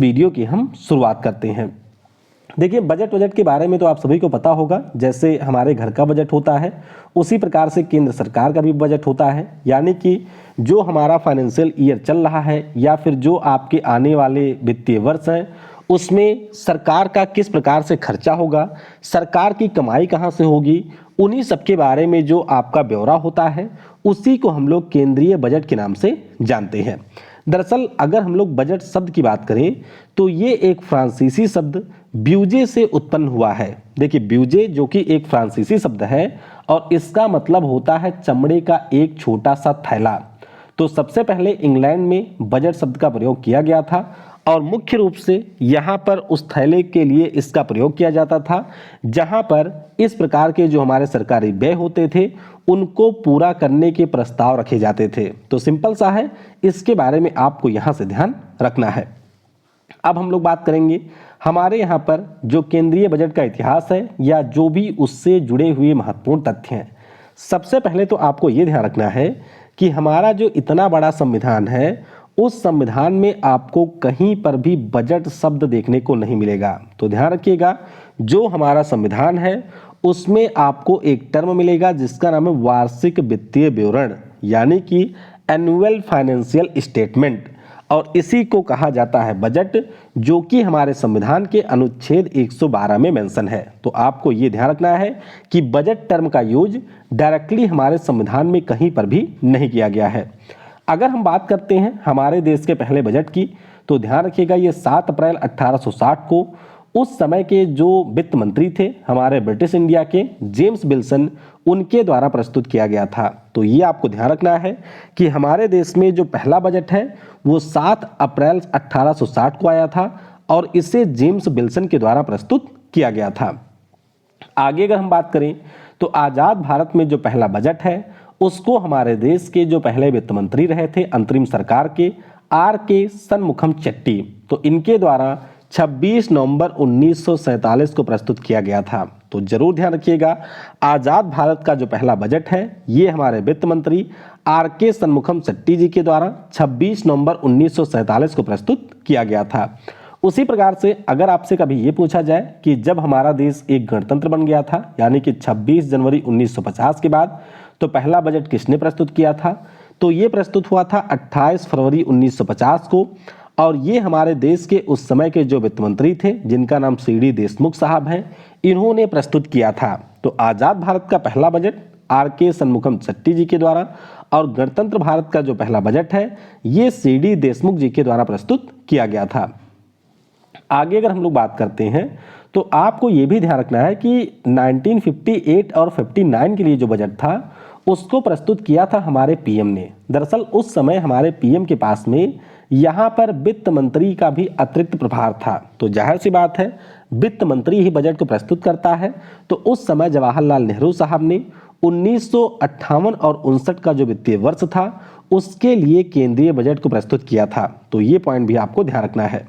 Video की हम शुरुआत करते हैं। देखिए, बजट के बारे में तो आप सभी को पता होगा। जैसे हमारे घर का बजट होता है, उसी प्रकार से केंद्र सरकार का भी बजट होता है। यानी कि जो हमारा फाइनेंशियल ईयर चल रहा है या फिर जो आपके आने वाले वित्तीय वर्ष हैं, उसमें सरकार का किस प्रकार से खर्चा होगा, सरकार की कमाई कहाँ से होगी, उन्हीं सब के बारे में जो आपका ब्यौरा होता है, उसी को हम लोग केंद्रीय बजट के नाम से जानते हैं। दरअसल अगर हम लोग बजट शब्द की बात करें तो ये एक फ्रांसीसी शब्द ब्यूजे से उत्पन्न हुआ है। देखिए, ब्यूजे जो कि एक फ्रांसीसी शब्द है और इसका मतलब होता है चमड़े का एक छोटा सा थैला। तो सबसे पहले इंग्लैंड में बजट शब्द का प्रयोग किया गया था और मुख्य रूप से यहाँ पर उस थैले के लिए इसका प्रयोग किया जाता था जहाँ पर इस प्रकार के जो हमारे सरकारी व्यय होते थे उनको पूरा करने के प्रस्ताव रखे जाते थे। तो सिंपल सा है, इसके बारे में आपको यहाँ से ध्यान रखना है। अब हम लोग बात करेंगे हमारे यहाँ पर जो केंद्रीय बजट का इतिहास है या जो भी उससे जुड़े हुए महत्वपूर्ण तथ्य हैं। सबसे पहले तो आपको ये ध्यान रखना है कि हमारा जो इतना बड़ा संविधान है, उस संविधान में आपको कहीं पर भी बजट शब्द देखने को नहीं मिलेगा। तो ध्यान रखिएगा, जो हमारा संविधान है उसमें आपको एक टर्म मिलेगा जिसका नाम है वार्षिक वित्तीय विवरण, यानी कि एनुअल फाइनेंशियल स्टेटमेंट, और इसी को कहा जाता है बजट, जो कि हमारे संविधान के अनुच्छेद 112 में मेंशन है। तो आपको ये ध्यान रखना है कि बजट टर्म का यूज डायरेक्टली हमारे संविधान में कहीं पर भी नहीं किया गया है। अगर हम बात करते हैं हमारे देश के पहले बजट की, तो ध्यान रखिएगा ये 7 अप्रैल 1860 को उस समय के जो वित्त मंत्री थे हमारे ब्रिटिश इंडिया के जेम्स विल्सन, उनके द्वारा प्रस्तुत किया गया था। तो ये आपको ध्यान रखना है कि हमारे देश में जो पहला बजट है वो 7 अप्रैल 1860 को आया था और इसे जेम्स विल्सन के द्वारा प्रस्तुत किया गया था। आगे अगर हम बात करें तो आज़ाद भारत में जो पहला बजट है उसको हमारे देश के जो पहले वित्त मंत्री रहे थे अंतरिम सरकार के R.K. शनमुखम चेट्टी, तो इनके द्वारा 26 नवंबर 1947 को प्रस्तुत किया गया था। तो जरूर ध्यान रखिएगा, आज़ाद भारत का जो पहला बजट है ये हमारे वित्त मंत्री R.K. शनमुखम चेट्टी जी के द्वारा 26 नवंबर 1947 को प्रस्तुत किया गया था। उसी प्रकार से अगर आपसे कभी ये पूछा जाए कि जब हमारा देश एक गणतंत्र बन गया था, यानी कि 26 जनवरी 1950 के बाद, तो पहला बजट किसने प्रस्तुत किया था, तो ये प्रस्तुत हुआ था 28 फरवरी 1950 को, और ये हमारे देश के उस समय के जो वित्त मंत्री थे जिनका नाम C.D. देशमुख साहब हैं, इन्होंने प्रस्तुत किया था। तो आज़ाद भारत का पहला बजट R.K. शनमुखम चेट्टी जी के द्वारा और गणतंत्र भारत का जो पहला बजट है ये C.D. देशमुख जी के द्वारा प्रस्तुत किया गया था। आगे अगर हम लोग बात करते हैं तो आपको ये भी ध्यान रखना है कि 1958 और 59 के लिए जो बजट था उसको प्रस्तुत किया था हमारे पीएम ने। दरअसल उस समय हमारे पीएम के पास में यहाँ पर वित्त मंत्री का भी अतिरिक्त प्रभार था। तो जाहिर सी बात है, वित्त मंत्री ही बजट को प्रस्तुत करता है। तो उस समय जवाहरलाल नेहरू साहब ने 1958 और 59 का जो वित्तीय वर्ष था उसके लिए केंद्रीय बजट को प्रस्तुत किया था। तो ये पॉइंट भी आपको ध्यान रखना है।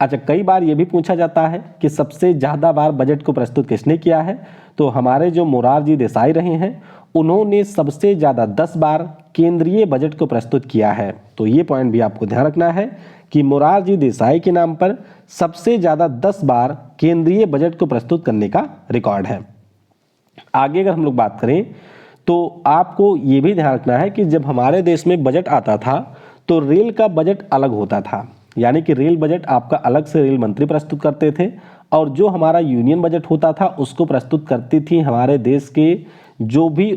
अच्छा, कई बार ये भी पूछा जाता है कि सबसे ज़्यादा बार बजट को प्रस्तुत किसने किया है, तो हमारे जो मोरारजी देसाई रहे हैं उन्होंने सबसे ज़्यादा 10 बार केंद्रीय बजट को प्रस्तुत किया है। तो ये पॉइंट भी आपको ध्यान रखना है कि मोरारजी देसाई के नाम पर सबसे ज़्यादा 10 बार केंद्रीय बजट को प्रस्तुत करने का रिकॉर्ड है। आगे अगर हम लोग बात करें तो आपको ये भी ध्यान रखना है कि जब हमारे देश में बजट आता था तो रेल का बजट अलग होता था, यानी कि रेल बजट आपका अलग से रेल मंत्री प्रस्तुत करते थे और जो हमारा यूनियन बजट होता था उसको प्रस्तुत करती थी हमारे देश के जो भी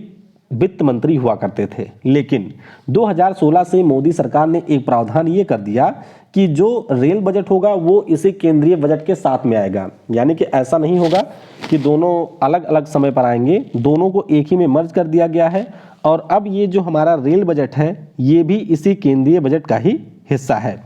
वित्त मंत्री हुआ करते थे। लेकिन 2016 से मोदी सरकार ने एक प्रावधान ये कर दिया कि जो रेल बजट होगा वो इसी केंद्रीय बजट के साथ में आएगा, यानी कि ऐसा नहीं होगा कि दोनों अलग अलग समय पर आएंगे, दोनों को एक ही में मर्ज कर दिया गया है। और अब ये जो हमारा रेल बजट है ये भी इसी केंद्रीय बजट का ही हिस्सा है।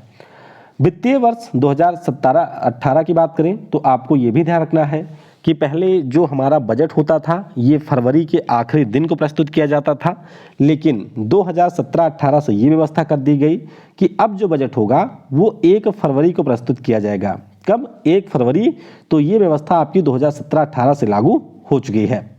वित्तीय वर्ष 2017-18 की बात करें तो आपको ये भी ध्यान रखना है कि पहले जो हमारा बजट होता था ये फरवरी के आखिरी दिन को प्रस्तुत किया जाता था, लेकिन 2017-18 से ये व्यवस्था कर दी गई कि अब जो बजट होगा वो 1 फरवरी को प्रस्तुत किया जाएगा। कब? 1 फरवरी। तो ये व्यवस्था आपकी 2017-18 से लागू हो चुकी है।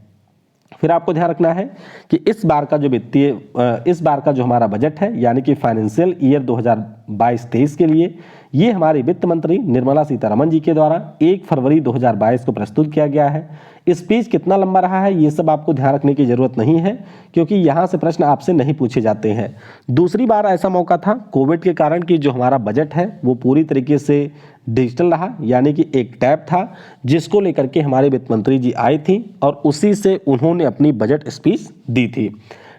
फिर आपको ध्यान रखना है कि इस बार का जो हमारा बजट है यानी कि फाइनेंशियल ईयर 2022-23 के लिए ये हमारे वित्त मंत्री निर्मला सीतारमण जी के द्वारा 1 फरवरी 2022 को प्रस्तुत किया गया है। स्पीच कितना लंबा रहा है ये सब आपको ध्यान रखने की जरूरत नहीं है, क्योंकि यहाँ से प्रश्न आपसे नहीं पूछे जाते हैं। दूसरी बार ऐसा मौका था कोविड के कारण कि जो हमारा बजट है वो पूरी तरीके से डिजिटल रहा, यानी कि एक टैब था जिसको लेकर के हमारे वित्त मंत्री जी आई थी और उसी से उन्होंने अपनी बजट स्पीच दी थी।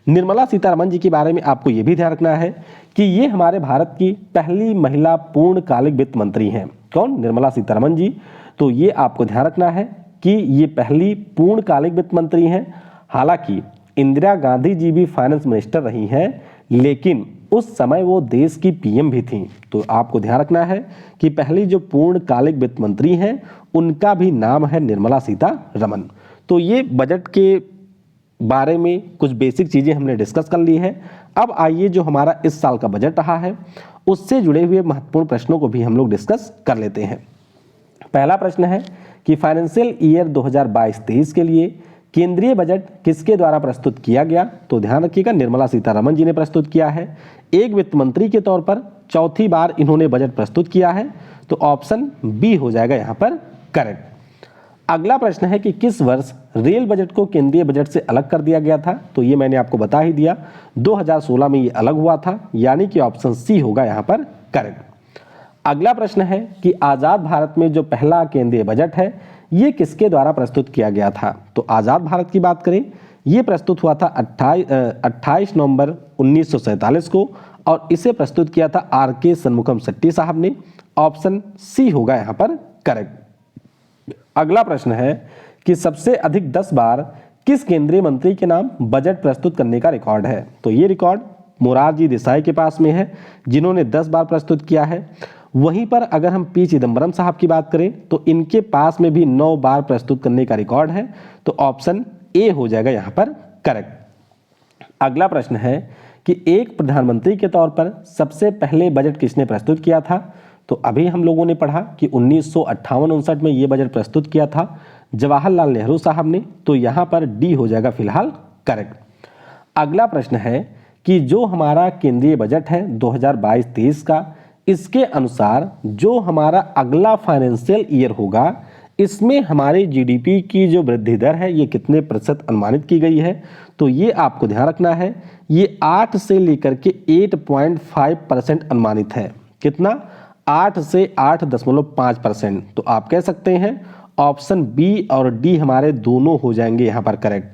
निर्मला सीतारमण जी के बारे में आपको ये भी ध्यान रखना है कि ये हमारे भारत की पहली महिला पूर्णकालिक वित्त मंत्री हैं। कौन? निर्मला सीतारमण जी। तो ये आपको ध्यान रखना है कि ये पहली पूर्णकालिक वित्त मंत्री हैं। हालांकि इंदिरा गांधी जी भी फाइनेंस मिनिस्टर रही हैं, लेकिन उस समय वो देश की पीएम भी थी। तो आपको ध्यान रखना है कि पहली जो पूर्णकालिक वित्त मंत्री हैं उनका भी नाम है निर्मला सीतारमण। तो ये बजट के बारे में कुछ बेसिक चीज़ें हमने डिस्कस कर ली है। अब आइए जो हमारा इस साल का बजट रहा है उससे जुड़े हुए महत्वपूर्ण प्रश्नों को भी हम लोग डिस्कस कर लेते हैं। पहला प्रश्न है कि फाइनेंशियल ईयर 2022-23 के लिए केंद्रीय बजट किसके द्वारा प्रस्तुत किया गया? तो ध्यान रखिएगा, निर्मला सीतारमण जी ने प्रस्तुत किया है। एक वित्त मंत्री के तौर पर चौथी बार इन्होंने बजट प्रस्तुत किया है, तो ऑप्शन बी हो जाएगा यहाँ पर करेक्ट। अगला प्रश्न है कि किस वर्ष रेल बजट को केंद्रीय बजट से अलग कर दिया गया था? तो ये मैंने आपको बता ही दिया, 2016 में ये अलग हुआ था, यानी कि ऑप्शन सी होगा यहाँ पर करेक्ट। अगला प्रश्न है कि आज़ाद भारत में जो पहला केंद्रीय बजट है ये किसके द्वारा प्रस्तुत किया गया था? तो आज़ाद भारत की बात करें, ये प्रस्तुत हुआ था 28 नवंबर 1947 को और इसे प्रस्तुत किया था आर.के. शनमुखम शेट्टी साहब ने। ऑप्शन सी होगा यहाँ पर करेक्ट। अगला प्रश्न है कि सबसे अधिक 10 बार किस केंद्रीय मंत्री के नाम बजट प्रस्तुत करने का रिकॉर्ड है? तो ये रिकॉर्ड मोरारजी देसाई के पास में है, जिन्होंने 10 बार प्रस्तुत किया है। वहीं पर अगर हम पी चिदम्बरम साहब की बात करें तो इनके पास में भी 9 बार प्रस्तुत करने का रिकॉर्ड है, तो ऑप्शन ए हो जाएगा यहाँ पर करेक्ट। अगला प्रश्न है कि एक प्रधानमंत्री के तौर पर सबसे पहले बजट किसने प्रस्तुत किया था? तो अभी हम लोगों ने पढ़ा कि 1958-59 में ये बजट प्रस्तुत किया था जवाहरलाल नेहरू साहब ने, तो यहाँ पर डी हो जाएगा फिलहाल करेक्ट। अगला प्रश्न है कि जो हमारा केंद्रीय बजट है 2022-23 का, इसके अनुसार जो हमारा अगला फाइनेंशियल ईयर होगा इसमें हमारे जीडीपी की जो वृद्धि दर है ये कितने प्रतिशत अनुमानित की गई है? तो ये आपको ध्यान रखना है, ये 8 से लेकर के 8.5% अनुमानित है। कितना? 8 से 8.5%। तो आप कह सकते हैं ऑप्शन बी और डी हमारे दोनों हो जाएंगे यहाँ पर करेक्ट।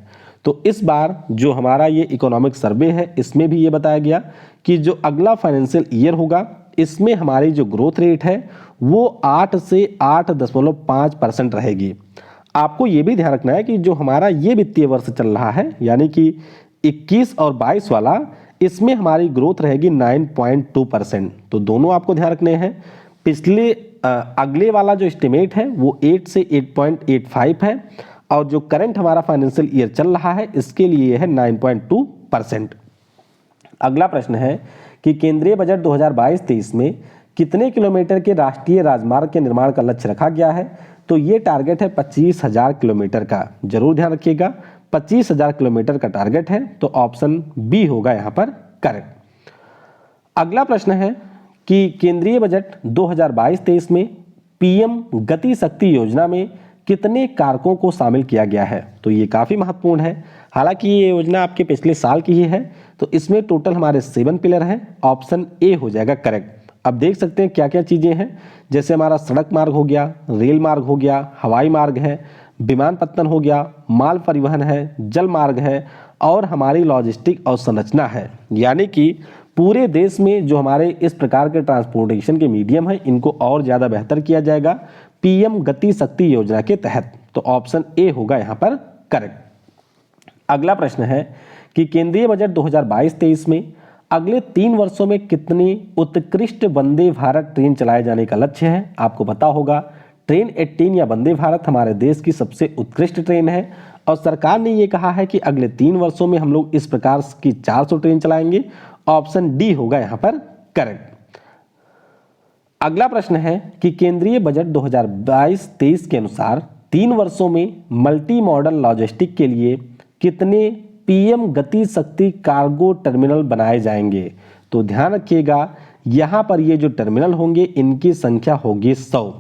तो इस बार जो हमारा ये इकोनॉमिक सर्वे है इसमें भी ये बताया गया कि जो अगला फाइनेंशियल ईयर होगा इसमें हमारी जो ग्रोथ रेट है वो 8 से 8.5% रहेगी। आपको ये भी ध्यान रखना है कि जो हमारा ये वित्तीय वर्ष चल रहा है यानी कि 21 और 22 वाला, इसमें हमारी ग्रोथ रहेगी 9.2%। तो दोनों आपको ध्यान रखने हैं। पिछले अगले वाला जो एस्टिमेट है वो 8 से 8.85 है और जो करंट हमारा फाइनेंशियल ईयर चल रहा है इसके लिए है 9.2%। अगला प्रश्न है कि केंद्रीय बजट 2022-23 में कितने किलोमीटर के राष्ट्रीय राजमार्ग के निर्माण का लक्ष्य रखा गया है? तो ये टारगेट है 25,000 किलोमीटर का। जरूर ध्यान रखिएगा, 25,000 किलोमीटर का टारगेट है, तो ऑप्शन बी होगा यहाँ पर करेक्ट। अगला प्रश्न है कि केंद्रीय बजट 2022-23 में पीएम गति शक्ति योजना में कितने कारकों को शामिल किया गया है? तो ये काफ़ी महत्वपूर्ण है। हालांकि ये योजना आपके पिछले साल की ही है, तो इसमें टोटल हमारे 7 पिलर हैं। ऑप्शन ए हो जाएगा करेक्ट। अब देख सकते हैं क्या क्या चीज़ें हैं, जैसे हमारा सड़क मार्ग हो गया, रेल मार्ग हो गया, हवाई मार्ग है, विमानपत्तन हो गया, माल परिवहन है, जल मार्ग है और हमारी लॉजिस्टिक और संरचना है। यानी कि पूरे देश में जो हमारे इस प्रकार के ट्रांसपोर्टेशन के मीडियम है इनको और ज़्यादा बेहतर किया जाएगा पीएम गति शक्ति योजना के तहत। तो ऑप्शन ए होगा यहाँ पर करेक्ट। अगला प्रश्न है कि केंद्रीय बजट 2022-23 में अगले 3 वर्षों में कितनी उत्कृष्ट वंदे भारत ट्रेन चलाए जाने का लक्ष्य है? आपको पता होगा ट्रेन 18 या वंदे भारत हमारे देश की सबसे उत्कृष्ट ट्रेन है और सरकार ने ये कहा है कि अगले 3 वर्षों में हम लोग इस प्रकार की 400 ट्रेन चलाएंगे। ऑप्शन डी होगा यहाँ पर करेक्ट। अगला प्रश्न है कि केंद्रीय बजट 2022-23 के अनुसार 3 वर्षों में मल्टी मॉडल लॉजिस्टिक के लिए कितने पीएम गति शक्ति कार्गो टर्मिनल बनाए जाएंगे? तो ध्यान रखिएगा यहाँ पर ये जो टर्मिनल होंगे इनकी संख्या होगी 100।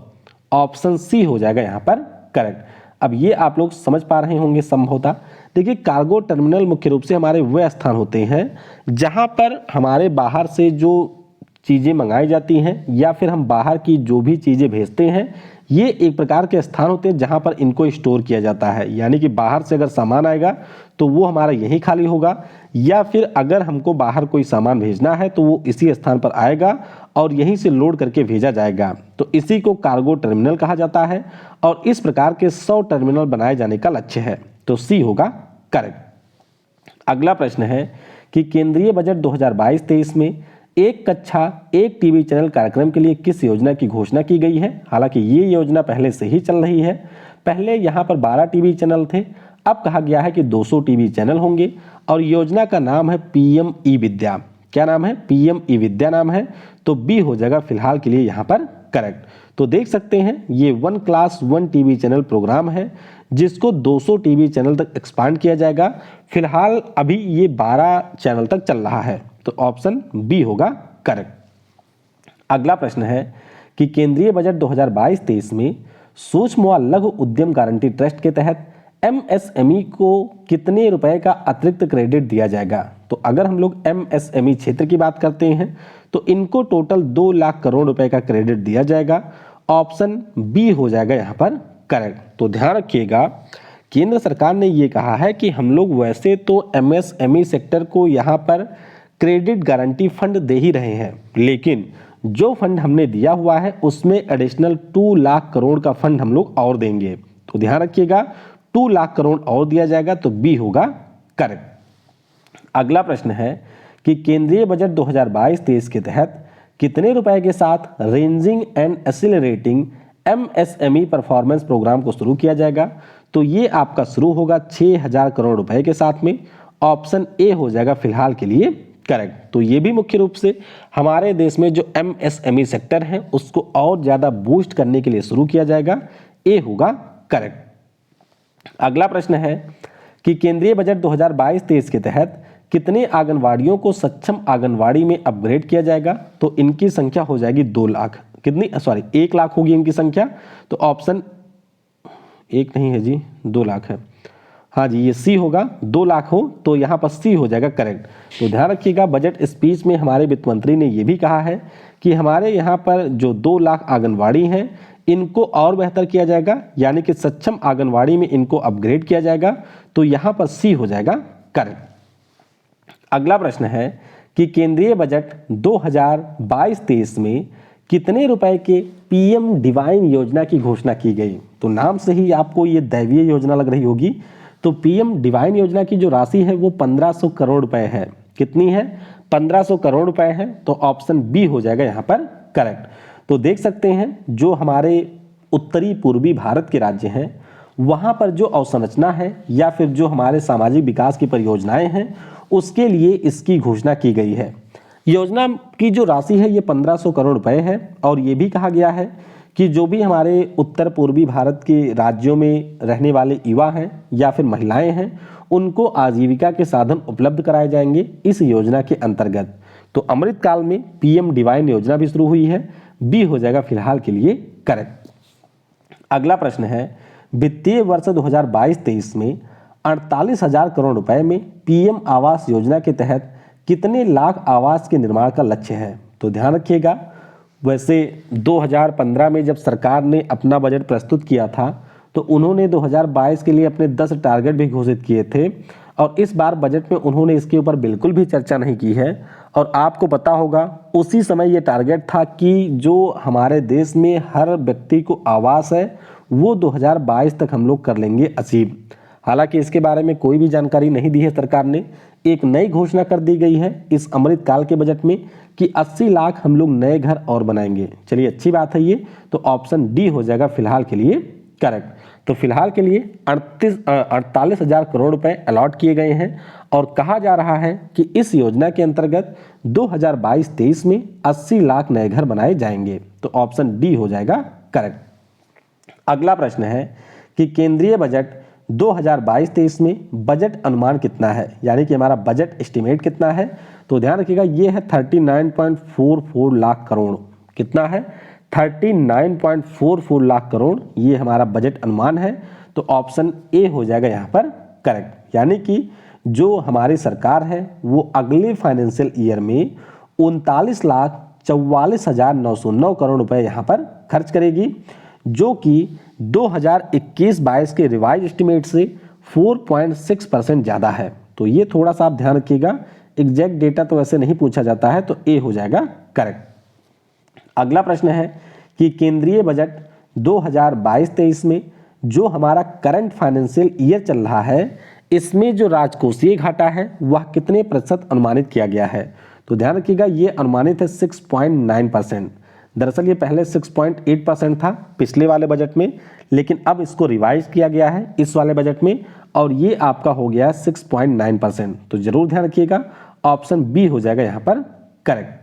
ऑप्शन सी हो जाएगा यहाँ पर करेक्ट। अब ये आप लोग समझ पा रहे होंगे संभवतः। देखिए कार्गो टर्मिनल मुख्य रूप से हमारे वह स्थान होते हैं जहाँ पर हमारे बाहर से जो चीज़ें मंगाई जाती हैं या फिर हम बाहर की जो भी चीज़ें भेजते हैं, ये एक प्रकार के स्थान होते हैं जहाँ पर इनको स्टोर किया जाता है। यानी कि बाहर से अगर सामान आएगा तो वो हमारा यहीं खाली होगा, या फिर अगर हमको बाहर कोई सामान भेजना है तो वो इसी स्थान पर आएगा और यहीं से लोड करके भेजा जाएगा। तो इसी को कार्गो टर्मिनल कहा जाता है और इस प्रकार के 100 टर्मिनल बनाए जाने का लक्ष्य है। तो सी होगा करेक्ट। अगला प्रश्न है कि केंद्रीय बजट 2022-23 में एक कक्षा एक टीवी चैनल कार्यक्रम के लिए किस योजना की घोषणा की गई है। हालांकि ये योजना पहले से ही चल रही है। पहले यहाँ पर 12 टीवी चैनल थे, अब कहा गया है कि 200 टीवी चैनल होंगे और योजना का नाम है पीएम ई विद्या। क्या नाम है? पीएम ई विद्या नाम है। तो बी हो जाएगा फिलहाल के लिए यहाँ पर करेक्ट। तो देख सकते हैं ये 1 क्लास 1 टीवी चैनल प्रोग्राम है जिसको 200 टीवी चैनल तक एक्सपांड किया जाएगा। फिलहाल अभी ये 12 चैनल तक चल रहा है। तो ऑप्शन बी होगा करेक्ट। अगला प्रश्न है कि केंद्रीय बजट 2022-23 में सूक्ष्म व लघु उद्यम गारंटी ट्रस्ट के तहत एमएसएमई को कितने रुपए का अतिरिक्त क्रेडिट दिया जाएगा। तो अगर हम लोग एमएसएमई क्षेत्र की बात करते हैं तो इनको टोटल 2 लाख करोड़ रुपए का क्रेडिट दिया जाएगा। ऑप्शन बी हो जाएगा यहाँ पर करेक्ट। तो ध्यान रखिएगा केंद्र सरकार ने ये कहा है कि हम लोग वैसे तो एमएसएमई सेक्टर को यहाँ पर क्रेडिट गारंटी फंड दे ही रहे हैं, लेकिन जो फंड हमने दिया हुआ है उसमें एडिशनल 2 लाख करोड़ का फंड हम लोग और देंगे। तो ध्यान रखिएगा 2 लाख करोड़ और दिया जाएगा। तो बी होगा करेक्ट। अगला प्रश्न है कि केंद्रीय बजट 2022-23 के तहत कितने रुपए के साथ raising and accelerating MSME performance programme को शुरू किया जाएगा। तो ये आपका शुरू होगा 6000 करोड़ रुपए के साथ में। ऑप्शन ए हो जाएगा फिलहाल के लिए करेक्ट। तो ये भी मुख्य रूप से हमारे देश में जो एमएसएमई सेक्टर है उसको और ज्यादा बूस्ट करने के लिए शुरू किया जाएगा। ए होगा करेक्ट। अगला प्रश्न है कि केंद्रीय बजट 2022-23 के तहत कितने आंगनवाड़ियों को सक्षम आंगनवाड़ी में अपग्रेड किया जाएगा। तो इनकी संख्या हो जाएगी 2 लाख। कितनी 1 लाख होगी इनकी संख्या। तो ऑप्शन 1 नहीं है जी, 2 लाख है। हाँ जी ये सी होगा, 2 लाख हो तो यहाँ पर सी हो जाएगा करेक्ट। तो ध्यान रखिएगा बजट स्पीच में हमारे वित्त मंत्री ने ये भी कहा है कि हमारे यहाँ पर जो 2 लाख आंगनवाड़ी हैं इनको और बेहतर किया जाएगा, यानी कि सक्षम आंगनवाड़ी में इनको अपग्रेड किया जाएगा। तो यहाँ पर सी हो जाएगा करेक्ट। अगला प्रश्न है कि केंद्रीय बजट 2022-23 में कितने रुपए के पीएम डिवाइन योजना की घोषणा की गई। तो नाम से ही आपको ये दैवीय योजना लग रही होगी। तो पीएम डिवाइन योजना की जो राशि है वो 1500 करोड़ रुपए है। कितनी है? 1500 करोड़ रुपए है। तो ऑप्शन बी हो जाएगा यहाँ पर करेक्ट। तो देख सकते हैं जो हमारे उत्तरी पूर्वी भारत के राज्य हैं वहाँ पर जो अवसंरचना है या फिर जो हमारे सामाजिक विकास की परियोजनाएं हैं उसके लिए इसकी घोषणा की गई है। योजना की जो राशि है ये 1500 करोड़ रुपए है और ये भी कहा गया है कि जो भी हमारे उत्तर पूर्वी भारत के राज्यों में रहने वाले युवा हैं या फिर महिलाएं हैं उनको आजीविका के साधन उपलब्ध कराए जाएंगे इस योजना के अंतर्गत। तो अमृतकाल में पीएम डिवाइन योजना भी शुरू हुई है। बी हो जाएगा फिलहाल के लिए करेक्ट। अगला प्रश्न है वित्तीय वर्ष 2022-23 में 48,000 करोड़ रुपए में पीएम आवास योजना के तहत कितने लाख आवास के निर्माण का लक्ष्य है। तो ध्यान रखिएगा वैसे 2015 में जब सरकार ने अपना बजट प्रस्तुत किया था तो उन्होंने 2022 के लिए अपने 10 टारगेट भी घोषित किए थे और इस बार बजट में उन्होंने इसके ऊपर बिल्कुल भी चर्चा नहीं की है। और आपको पता होगा उसी समय ये टारगेट था कि जो हमारे देश में हर व्यक्ति को आवास है वो 2022 तक हम लोग कर लेंगे अचीव। हालांकि इसके बारे में कोई भी जानकारी नहीं दी है सरकार ने। एक नई घोषणा कर दी गई है इस अमृतकाल के बजट में कि 80 लाख हम लोग नए घर और बनाएंगे। चलिए अच्छी बात है ये। तो ऑप्शन डी हो जाएगा फिलहाल के लिए करेक्ट। तो फिलहाल के लिए 48,000 करोड़ रुपए अलॉट किए गए हैं और कहा जा रहा है कि इस योजना के अंतर्गत 2022-23 में 80 लाख नए घर बनाए जाएंगे। तो ऑप्शन डी हो जाएगा करेक्ट। अगला प्रश्न है कि केंद्रीय बजट 2022-23 में बजट अनुमान कितना है, यानी कि हमारा बजट एस्टिमेट कितना है, तो ध्यान रखिएगा ये है 39.44 लाख करोड़। कितना है? 39.44 लाख करोड़ ये हमारा बजट अनुमान है। तो ऑप्शन ए हो जाएगा यहाँ पर करेक्ट, यानी कि जो हमारी सरकार है वो अगले फाइनेंशियल ईयर में 39,44,909 करोड़ रुपए यहाँ पर खर्च करेगी, जो कि 2021-22 के रिवाइज एस्टिमेट से 4.6% ज़्यादा है। तो ये थोड़ा सा आप ध्यान रखिएगा, एग्जैक्ट डेटा तो वैसे नहीं पूछा जाता है, तो ए हो जाएगा करेक्ट। अगला प्रश्न है कि केंद्रीय बजट 2022-23 में जो हमारा करंट फाइनेंशियल ईयर चल रहा है इसमें जो राजकोषीय घाटा है वह कितने प्रतिशत अनुमानित किया गया है। तो ध्यान रखिएगा ये अनुमानित है 6.9%। दरअसल ये पहले 6.8% था पिछले वाले बजट में, लेकिन अब इसको रिवाइज किया गया है इस वाले बजट में और ये आपका हो गया 6.9%। तो जरूर ध्यान रखिएगा ऑप्शन बी हो जाएगा यहाँ पर करेक्ट।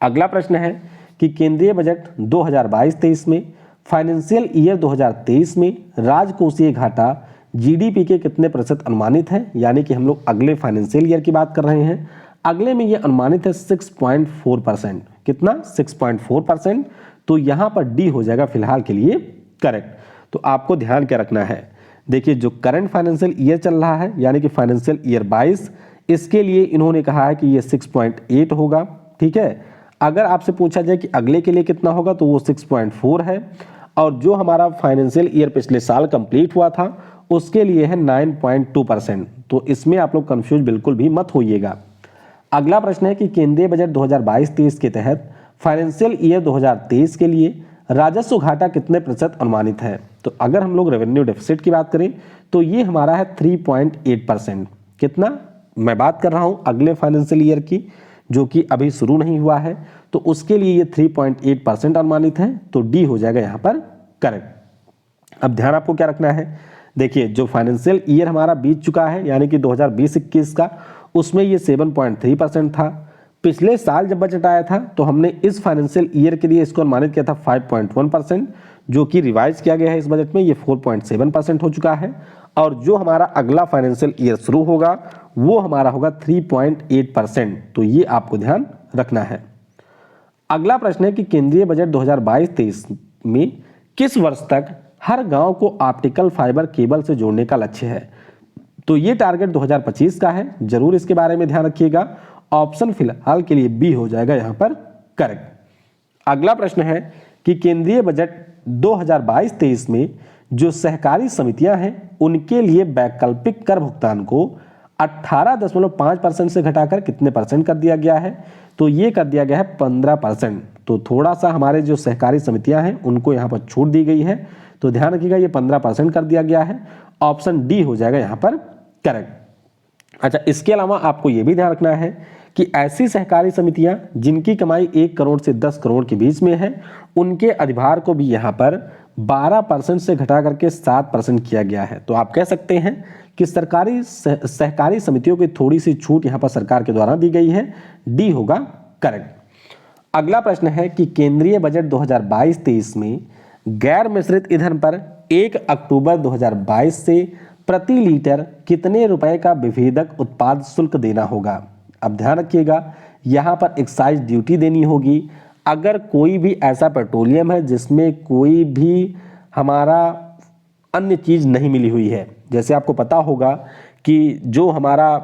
अगला प्रश्न है कि केंद्रीय बजट 2022-23 में फाइनेंशियल ईयर 2023 में राजकोषीय घाटा जीडीपी के कितने प्रतिशत अनुमानित है, यानी कि हम लोग अगले फाइनेंशियल ईयर की बात कर रहे हैं। अगले में ये अनुमानित है 6.4%। कितना? 6.4%। तो यहाँ पर डी हो जाएगा फिलहाल के लिए करेक्ट। तो आपको ध्यान क्या रखना है, देखिए जो करंट फाइनेंशियल ईयर चल रहा है यानी कि फाइनेंशियल ईयर 22, इसके लिए इन्होंने कहा है कि ये 6.8 होगा। ठीक है, अगर आपसे पूछा जाए कि अगले के लिए कितना होगा तो वो 6.4 है, और जो हमारा फाइनेंशियल ईयर पिछले साल कंप्लीट हुआ था उसके लिए है 9.2%। तो इसमें आप लोग कंफ्यूज बिल्कुल भी मत होइएगा। अगला प्रश्न है कि केंद्रीय बजट 2022-23 के तहत फाइनेंशियल ईयर 2023 के लिए राजस्व घाटा कितने प्रतिशत अनुमानित है। तो अगर हम लोग रेवेन्यू डेफिसिट की बात करें तो ये हमारा है 3.8%। कितना? मैं बात कर रहा हूँ अगले फाइनेंशियल ईयर की जो कि अभी शुरू नहीं हुआ है, तो उसके लिए ये 3.8% अनुमानित है। तो डी हो जाएगा यहाँ पर करेक्ट। अब ध्यान आपको क्या रखना है, देखिए जो फाइनेंशियल ईयर हमारा बीत चुका है यानी कि 2020-21 का, उसमें ये 7.3% था। पिछले साल जब बजट आया था तो हमने इस फाइनेंशियल ईयर के लिए इसको अनुमानित किया था 5.1%, जो कि रिवाइज किया गया है इस बजट में, ये 4.7% हो चुका है। और जो हमारा अगला फाइनेंशियल ईयर शुरू होगा वो हमारा होगा 3.8%। तो ये आपको ध्यान रखना है। अगला प्रश्न है कि केंद्रीय बजट 2022-23 में किस वर्ष तक हर गांव को ऑप्टिकल फाइबर केबल से जोड़ने का लक्ष्य है। तो ये टारगेट 2025 का है, जरूर इसके बारे में ध्यान रखिएगा। ऑप्शन फिलहाल के लिए बी हो जाएगा यहाँ पर करेक्ट। अगला प्रश्न है कि केंद्रीय बजट 2022-23 में जो सहकारी समितियां हैं उनके लिए वैकल्पिक कर भुगतान को 18.5% से घटाकर कितने परसेंट कर दिया गया है। तो ये कर दिया गया है 15%। तो थोड़ा सा हमारे जो सहकारी समितियां हैं उनको यहाँ पर छूट दी गई है, तो ध्यान रखिएगा ये 15% कर दिया गया है। ऑप्शन डी हो जाएगा यहाँ पर करेक्ट। अच्छा, इसके अलावा आपको ये भी ध्यान रखना है कि ऐसी सहकारी समितियां जिनकी कमाई 1 करोड़ से 10 करोड़ के बीच में है उनके अधिभार को भी यहाँ पर 12% से घटा करके 7% किया गया है। तो आप कह सकते हैं कि सहकारी समितियों की थोड़ी सी छूट यहाँ पर सरकार के द्वारा दी गई है, डी होगा करेक्ट। अगला प्रश्न है कि केंद्रीय बजट 2022-23 में गैर मिश्रित ईंधन पर 1 अक्टूबर 2022 से प्रति लीटर कितने रुपए का विभेदक उत्पाद शुल्क देना होगा। अब ध्यान रखिएगा यहाँ पर एक्साइज ड्यूटी देनी होगी अगर कोई भी ऐसा पेट्रोलियम है जिसमें कोई भी हमारा अन्य चीज नहीं मिली हुई है। जैसे आपको पता होगा कि जो हमारा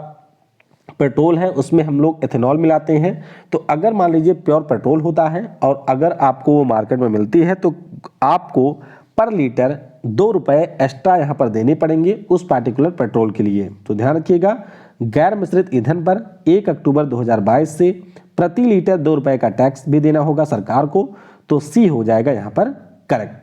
पेट्रोल है उसमें हम लोग एथेनॉल मिलाते हैं, तो अगर मान लीजिए प्योर पेट्रोल होता है और अगर आपको वो मार्केट में मिलती है तो आपको पर लीटर 2 रुपए एक्स्ट्रा यहाँ पर देने पड़ेंगे उस पार्टिकुलर पेट्रोल के लिए। तो ध्यान रखिएगा गैर मिश्रित ईंधन पर 1 अक्टूबर 2022 से प्रति लीटर 2 रुपए का टैक्स भी देना होगा सरकार को। तो सी हो जाएगा यहाँ पर करेक्ट।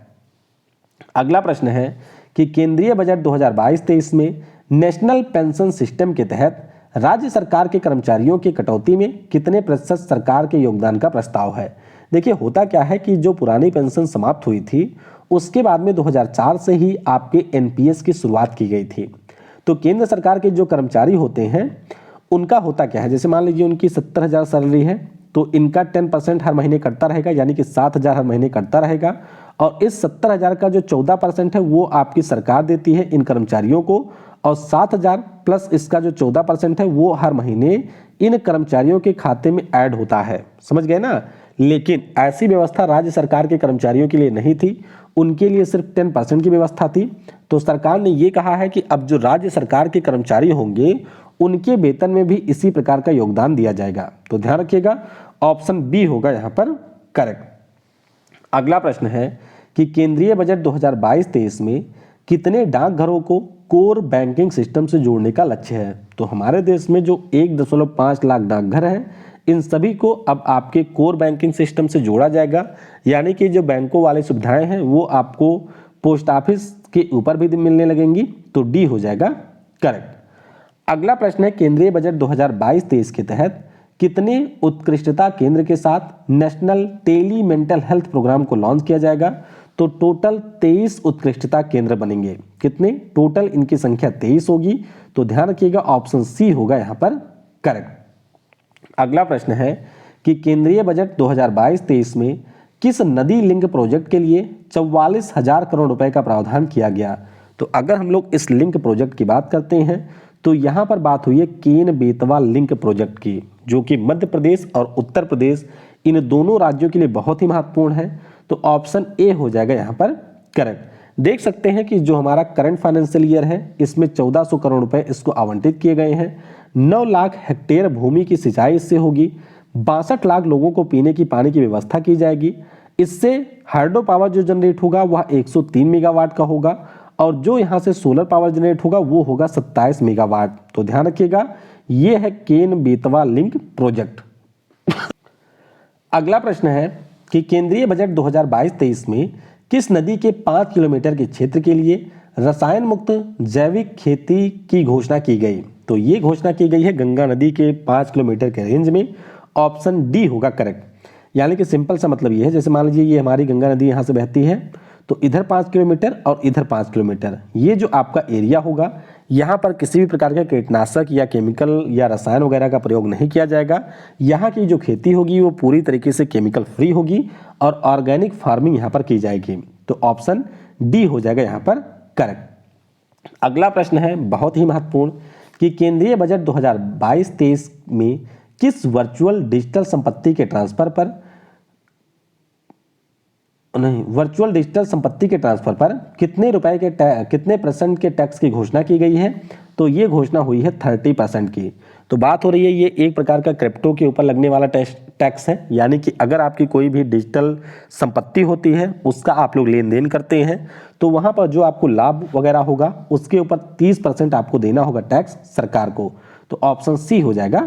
अगला प्रश्न है कि केंद्रीय बजट 2022-23 में नेशनल पेंशन सिस्टम के तहत राज्य सरकार के कर्मचारियों की कटौती में कितने प्रतिशत सरकार के योगदान का प्रस्ताव है। देखिए होता क्या है कि जो पुरानी पेंशन समाप्त हुई थी उसके बाद में 2004 से ही आपके एनपीएस की शुरुआत की गई थी। तो केंद्र सरकार के जो कर्मचारी होते हैं उनका होता क्या है, जैसे मान लीजिए उनकी 70,000 सैलरी है तो इनका 10% हर महीने कटता रहेगा, यानी कि 7,000 हर महीने कटता रहेगा। और इस 70,000 का जो 14% है वो आपकी सरकार देती है इन कर्मचारियों को, और 7,000 प्लस इसका जो 14% है वो हर महीने इन कर्मचारियों के खाते में ऐड होता है। समझ गए ना। लेकिन ऐसी व्यवस्था राज्य सरकार के कर्मचारियों के लिए नहीं थी, उनके लिए सिर्फ 10% की व्यवस्था थी। तो सरकार ने ये कहा है कि अब जो राज्य सरकार के कर्मचारी होंगे उनके वेतन में भी इसी प्रकार का योगदान दिया जाएगा। तो ध्यान रखिएगा, ऑप्शन बी होगा यहाँ पर करेक्ट। अगला प्रश्न है कि केंद्रीय बजट 2022-23 में कितने डाकघरों को कोर बैंकिंग सिस्टम से जोड़ने का लक्ष्य है। तो हमारे देश में जो 1.5 लाख डाकघर हैं, इन सभी को अब आपके कोर बैंकिंग सिस्टम से जोड़ा जाएगा, यानी कि जो बैंकों वाली सुविधाएं हैं वो आपको पोस्ट ऑफिस के ऊपर भी मिलने लगेंगी। तो डी हो जाएगा करेक्ट। अगला प्रश्न है केंद्रीय बजट 2022-23 के तहत कितने उत्कृष्टता केंद्र के साथ national tele mental health programme को लॉन्च किया जाएगा। तो टोटल 23 उत्कृष्टता केंद्र बनेंगे। कितने? टोटल इनकी संख्या 23 होगी। तो ध्यान रखिएगा, ऑप्शन सी होगा यहाँ पर करेक्ट। अगला प्रश्न है कि केंद्रीय बजट 2022-23 में किस नदी लिंक प्रोजेक्ट के लिए 44,000 करोड़ रुपए का प्रावधान किया गया। तो अगर हम लोग इस लिंक प्रोजेक्ट की बात करते हैं तो यहाँ पर बात हुई है केन बेतवा लिंक प्रोजेक्ट की, जो कि मध्य प्रदेश और उत्तर प्रदेश इन दोनों राज्यों के लिए बहुत ही महत्वपूर्ण है। तो ऑप्शन ए हो जाएगा यहाँ पर करेक्ट। देख सकते हैं कि जो हमारा करंट फाइनेंशियल ईयर है इसमें 1400 करोड़ रुपए इसको आवंटित किए गए हैं। 9 लाख हेक्टेयर भूमि की सिंचाई इससे होगी। 62 लाख लोगों को पीने की पानी की व्यवस्था की जाएगी। इससे हाइड्रो पावर जो जनरेट होगा वह 103 मेगावाट का होगा, और जो यहाँ से सोलर पावर जनरेट होगा वो होगा 27 मेगावाट। तो ध्यान रखिएगा, ये है केन बेतवा लिंक प्रोजेक्ट। अगला प्रश्न है कि केंद्रीय बजट 2022-23 में किस नदी के 5 किलोमीटर के क्षेत्र के लिए रसायन मुक्त जैविक खेती की घोषणा की गई। तो ये घोषणा की गई है गंगा नदी के 5 किलोमीटर के रेंज में। ऑप्शन डी होगा करेक्ट। यानी कि सिंपल सा मतलब ये है, जैसे मान लीजिए ये हमारी गंगा नदी यहाँ से बहती है, तो इधर 5 किलोमीटर और इधर 5 किलोमीटर, ये जो आपका एरिया होगा यहाँ पर किसी भी प्रकार के कीटनाशक या केमिकल या रसायन वगैरह का प्रयोग नहीं किया जाएगा। यहाँ की जो खेती होगी वो पूरी तरीके से केमिकल फ्री होगी और ऑर्गेनिक फार्मिंग यहाँ पर की जाएगी। तो ऑप्शन डी हो जाएगा यहाँ पर करेक्ट। अगला प्रश्न है बहुत ही महत्वपूर्ण कि केंद्रीय बजट 2022-23 में किस वर्चुअल डिजिटल संपत्ति के ट्रांसफर पर वर्चुअल डिजिटल संपत्ति के ट्रांसफर पर कितने परसेंट के टैक्स की घोषणा की गई है। तो ये घोषणा हुई है 30% की। तो बात हो रही है ये एक प्रकार का क्रिप्टो के ऊपर लगने वाला टैक्स है, यानी कि अगर आपकी कोई भी डिजिटल संपत्ति होती है उसका आप लोग लेन देन करते हैं तो वहां पर जो आपको लाभ वगैरह होगा उसके ऊपर 30% आपको देना होगा टैक्स सरकार को। तो ऑप्शन सी हो जाएगा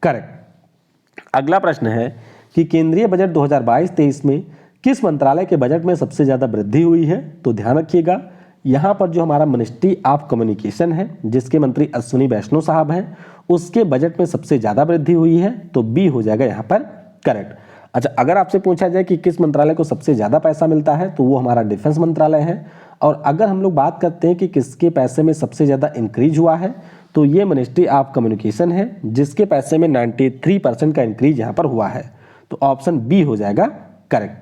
करेक्ट। अगला प्रश्न है कि केंद्रीय बजट 2022-23 में किस मंत्रालय के बजट में सबसे ज्यादा वृद्धि हुई है। तो ध्यान रखिएगा, यहाँ पर जो हमारा मिनिस्ट्री ऑफ कम्युनिकेशन है जिसके मंत्री अश्विनी वैष्णव साहब हैं, उसके बजट में सबसे ज्यादा वृद्धि हुई है। तो बी हो जाएगा यहाँ पर करेक्ट। अच्छा, अगर आपसे पूछा जाए कि किस मंत्रालय को सबसे ज्यादा पैसा मिलता है तो वो हमारा डिफेंस मंत्रालय है। और अगर हम लोग बात करते हैं कि किसके पैसे में सबसे ज्यादा इंक्रीज हुआ है तो ये मिनिस्ट्री ऑफ कम्युनिकेशन है, जिसके पैसे में 93% का इंक्रीज यहाँ पर हुआ है। तो ऑप्शन बी हो जाएगा करेक्ट।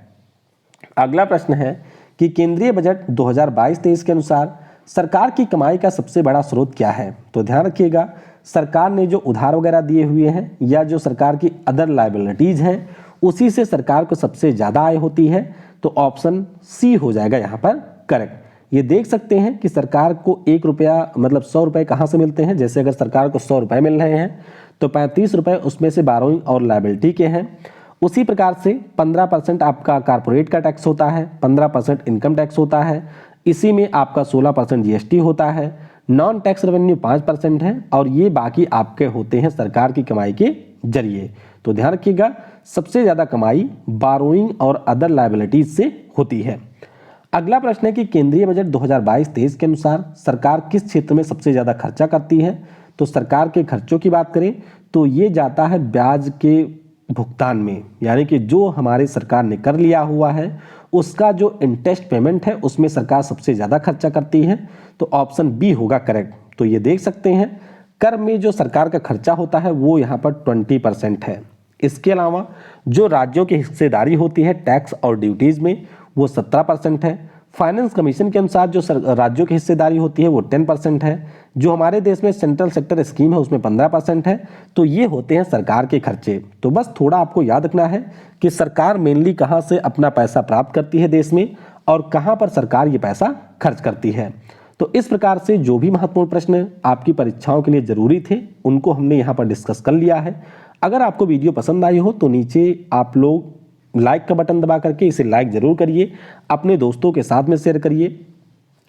अगला प्रश्न है कि केंद्रीय बजट 2022-23 के अनुसार सरकार की कमाई का सबसे बड़ा स्रोत क्या है। तो ध्यान रखिएगा, सरकार ने जो उधार वगैरह दिए हुए हैं या जो सरकार की अदर लायबिलिटीज हैं उसी से सरकार को सबसे ज्यादा आय होती है। तो ऑप्शन सी हो जाएगा यहाँ पर करेक्ट। ये देख सकते हैं कि सरकार को 1 रुपया मतलब 100 रुपए कहाँ से मिलते हैं। जैसे अगर सरकार को 100 रुपए मिल रहे हैं तो 35 रुपए उसमें से बारोइंग और लायबिलिटी के हैं। उसी प्रकार से 15% आपका कारपोरेट का टैक्स होता है, 15% इनकम टैक्स होता है, इसी में आपका 16% जीएसटी होता है, नॉन टैक्स रेवेन्यू 5% है, और ये बाकी आपके होते हैं सरकार की कमाई के जरिए। तो ध्यान रखिएगा, सबसे ज्यादा कमाई बारोइंग और अदर लायबिलिटीज से होती है। अगला प्रश्न है कि केंद्रीय बजट 2022-23 के अनुसार सरकार किस क्षेत्र में सबसे ज्यादा खर्चा करती है। तो सरकार के खर्चों की बात करें तो ये जाता है ब्याज के भुगतान में, यानी कि जो हमारी सरकार ने कर लिया हुआ है उसका जो इंटरेस्ट पेमेंट है उसमें सरकार सबसे ज्यादा खर्चा करती है। तो ऑप्शन बी होगा करेक्ट। तो ये देख सकते हैं कर में जो सरकार का खर्चा होता है वो यहाँ पर 20% है। इसके अलावा जो राज्यों की हिस्सेदारी होती है टैक्स और ड्यूटीज में वो 17% है। फाइनेंस कमीशन के अनुसार जो राज्यों की हिस्सेदारी होती है वो 10% है। जो हमारे देश में सेंट्रल सेक्टर स्कीम है उसमें 15% है। तो ये होते हैं सरकार के खर्चे। तो बस थोड़ा आपको याद रखना है कि सरकार मेनली कहाँ से अपना पैसा प्राप्त करती है देश में और कहाँ पर सरकार ये पैसा खर्च करती है। तो इस प्रकार से जो भी महत्वपूर्ण प्रश्न आपकी परीक्षाओं के लिए जरूरी थे उनको हमने यहाँ पर डिस्कस कर लिया है। अगर आपको वीडियो पसंद आई हो तो नीचे आप लोग लाइक का बटन दबा करके इसे लाइक जरूर करिए, अपने दोस्तों के साथ में शेयर करिए।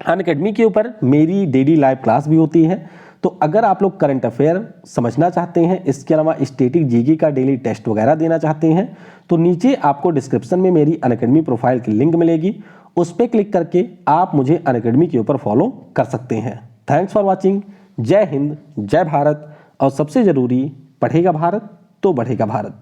अनअकैडमी के ऊपर मेरी डेली लाइव क्लास भी होती है। तो अगर आप लोग करंट अफेयर समझना चाहते हैं, इसके अलावा स्टैटिक जीके का डेली टेस्ट वगैरह देना चाहते हैं, तो नीचे आपको डिस्क्रिप्शन में मेरी अनअकैडमी प्रोफाइल की लिंक मिलेगी, उस पर क्लिक करके आप मुझे अनअकैडमी के ऊपर फॉलो कर सकते हैं। Thanks for watching. जय हिंद, जय भारत, और सबसे जरूरी, पढ़ेगा भारत तो बढ़ेगा भारत।